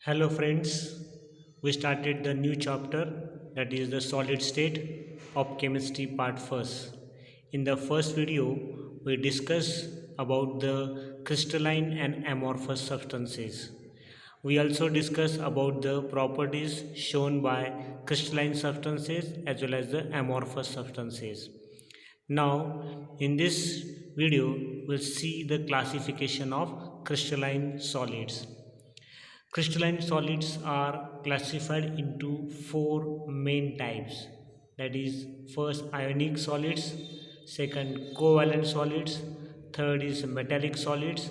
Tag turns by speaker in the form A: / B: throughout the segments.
A: Hello friends, we started the new chapter that is the solid state of chemistry part first. In the first video, we discussed about the crystalline and amorphous substances. We also discussed about the properties shown by crystalline substances as well as the amorphous substances. Now, in this video, we'll see the classification of crystalline solids. Crystalline solids are classified into four main types, that is, first ionic solids, second covalent solids, third is metallic solids,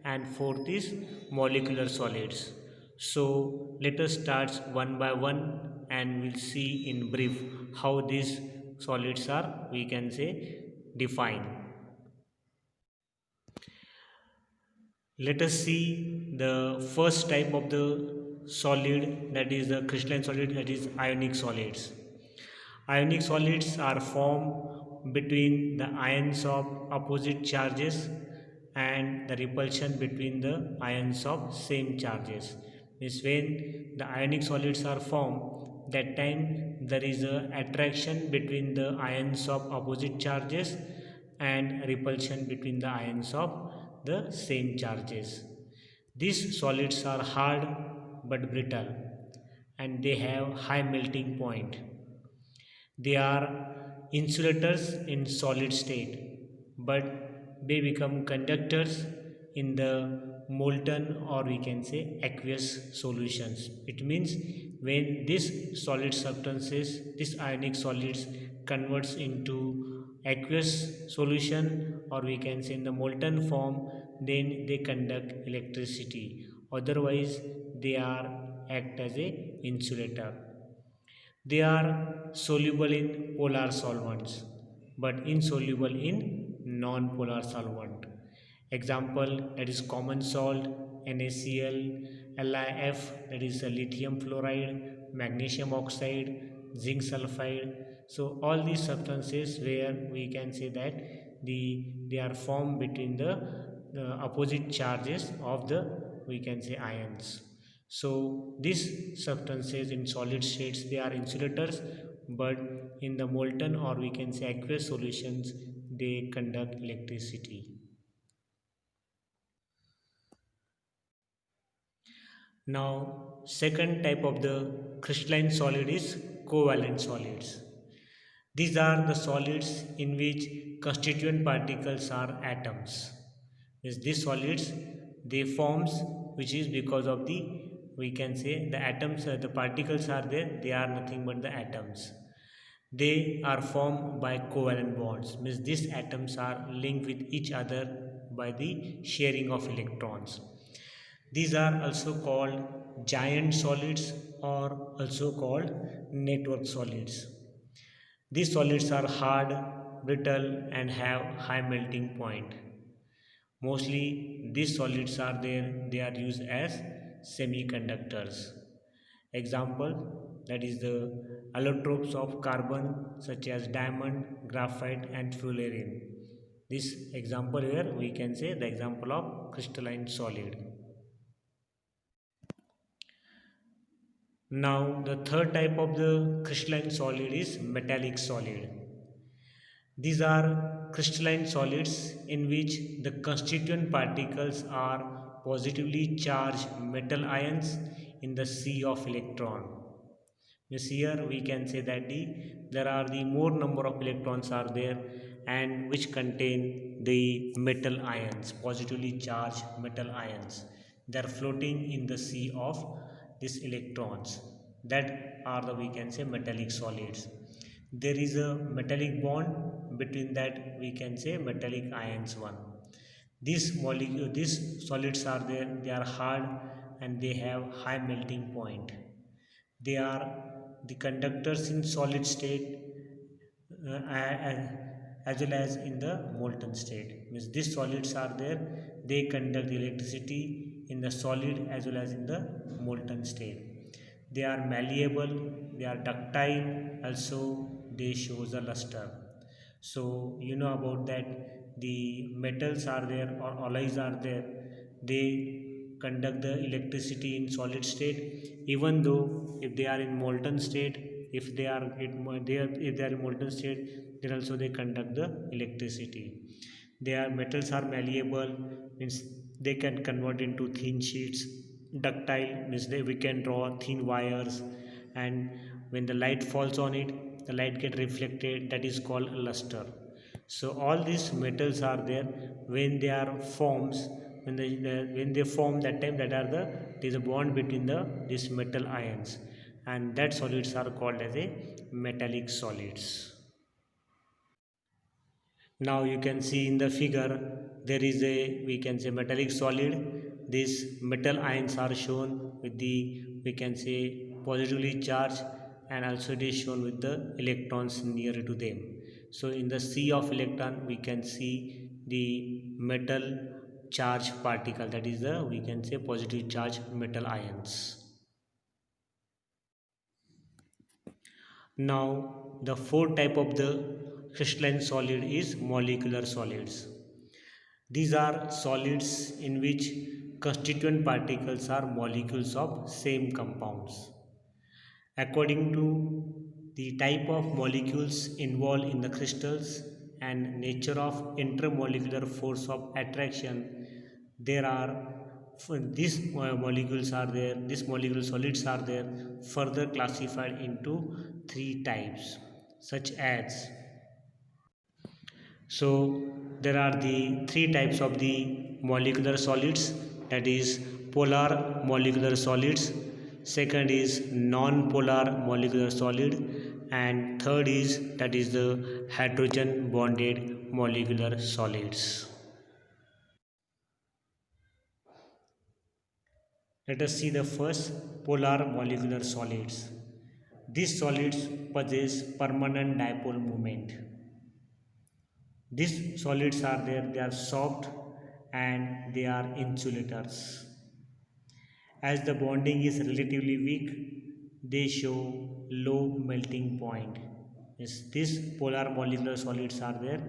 A: and fourth is molecular solids. So, let us start one by one and we'll see in brief how these solids are, we can say, defined. Let us see the first type of the solid, that is the crystalline solid, that is ionic solids. Ionic solids are formed between the ions of opposite charges and the repulsion between the ions of same charges. Means when the ionic solids are formed, that time there is a attraction between the ions of opposite charges and repulsion between the ions of the same charges. These solids are hard but brittle and they have high melting point. They are insulators in solid state, but they become conductors in the molten or we can say aqueous solutions. It means when this solid substances, this ionic solids converts into aqueous solution or we can say in the molten form, then they conduct electricity. Otherwise, they are act as a insulator. They are soluble in polar solvents but insoluble in non-polar solvent. Example, that is common salt, NaCl, LiF, that is lithium fluoride, magnesium oxide, zinc sulfide. So all these substances where we can say that they are formed between the opposite charges of the we can say ions. So these substances in solid states they are insulators, but in the molten or we can say aqueous solutions they conduct electricity. Now second type of the crystalline solid is covalent solids. These are the solids in which constituent particles are atoms. Means these solids they forms which is because of the we can say the atoms the particles are there, they are nothing but the atoms. They are formed by covalent bonds, means these atoms are linked with each other by the sharing of electrons. These are also called giant solids or also called network solids. These solids are hard, brittle, and have high melting point. Mostly, these solids are there, they are used as semiconductors. Example, that is the allotropes of carbon such as diamond, graphite, and fullerene. This example here we can say the example of crystalline solid. Now, the third type of the crystalline solid is metallic solid. These are crystalline solids in which the constituent particles are positively charged metal ions in the sea of electron. Yes, here we can say that there are the more number of electrons are there and which contain the metal ions, positively charged metal ions. They are floating in the sea of these electrons. That are the we can say metallic solids. There is a metallic bond between that we can say metallic ions one. These solids are there, they are hard and they have high melting point. They are the conductors in solid state as well as in the molten state. Means these solids are there, they conduct the electricity in the solid as well as in the molten state. They are malleable, they are ductile, also they show the luster. So you know about that the metals are there or alloys are there, they conduct the electricity in solid state, even though if they are in molten state, if they are, if they are in molten state, then also they conduct the electricity. Their metals are malleable, means they can convert into thin sheets. Ductile means we can draw thin wires, and when the light falls on it, the light get reflected, that is called luster. So all these metals are there when they are forms, when they form, that time that are the there is a bond between the these metal ions, and that solids are called as a metallic solids. Now you can see in the figure there is a, we can say, metallic solid. These metal ions are shown with the, we can say, positively charged, and also it is shown with the electrons near to them. So in the sea of electron we can see the metal charge particle, that is the, we can say, positive charge metal ions. Now the fourth type of the crystalline solid is molecular solids. These are solids in which constituent particles are molecules of same compounds. According to the type of molecules involved in the crystals and nature of intermolecular force of attraction, there are these molecules are there, these molecular solids are there, further classified into three types, such as, so there are the three types of the molecular solids, that is polar molecular solids, second is non-polar molecular solid, and third is, that is the hydrogen bonded molecular solids. Let us see the first, polar molecular solids. These solids possess permanent dipole moment. These solids are there, they are soft and they are insulators. As the bonding is relatively weak, they show low melting point. Yes, these polar molecular solids are there.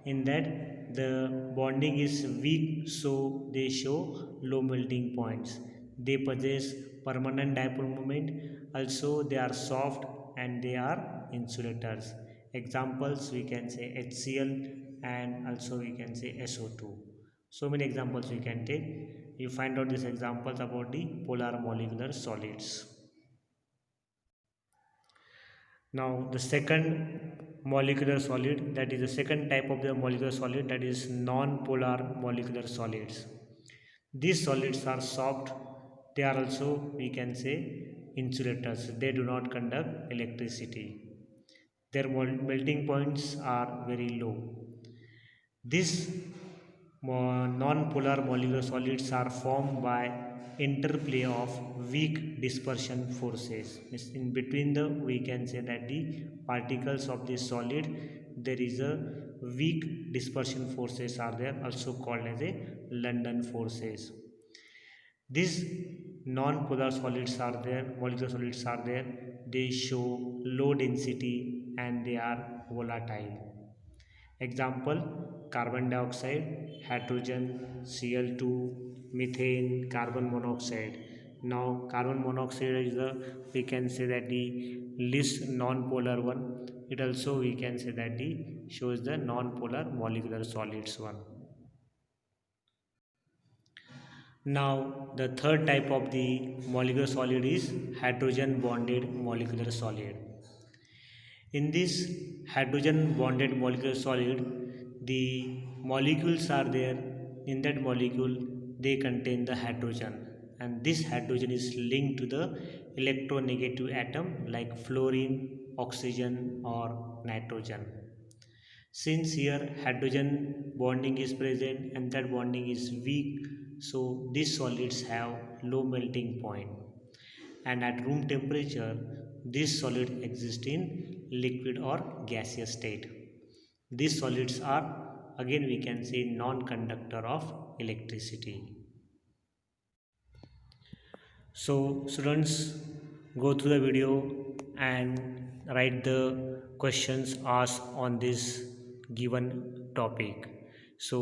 A: In that, the bonding is weak, so they show low melting points. They possess permanent dipole moment. Also, they are soft and they are insulators. Examples, we can say HCl, and also we can say SO2. So many examples we can take. You find out these examples about the polar molecular solids. Now the second molecular solid, that is the second type of the molecular solid, that is non-polar molecular solids. These solids are soft, they are also, we can say, insulators, they do not conduct electricity. Their melting points are very low. These non-polar molecular solids are formed by interplay of weak dispersion forces. In between the, we can say that the particles of this solid, there is a weak dispersion forces are there, also called as a London forces. These non-polar solids are there, molecular solids are there, they show low density and they are volatile. Example, carbon dioxide, hydrogen, Cl2, methane, carbon monoxide. Now carbon monoxide is the, we can say that the least non-polar one. It also, we can say that the shows the non-polar molecular solids one. Now the third type of the molecular solid is hydrogen bonded molecular solid. In this hydrogen bonded molecular solid, the molecules are there. In that molecule, they contain the hydrogen, and this hydrogen is linked to the electronegative atom like fluorine, oxygen, or nitrogen. Since here hydrogen bonding is present and that bonding is weak, so these solids have low melting point, and at room temperature this solid exists in liquid or gaseous state. These solids are, again we can say, non-conductor of electricity. So students, go through the video and write the questions asked on this given topic. So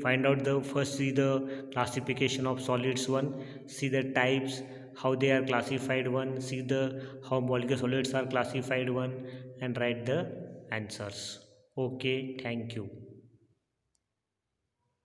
A: find out the first, see the classification of solids one, see the types, how they are classified one, see the how molecular solids are classified one, and write the answers. Okay, thank you.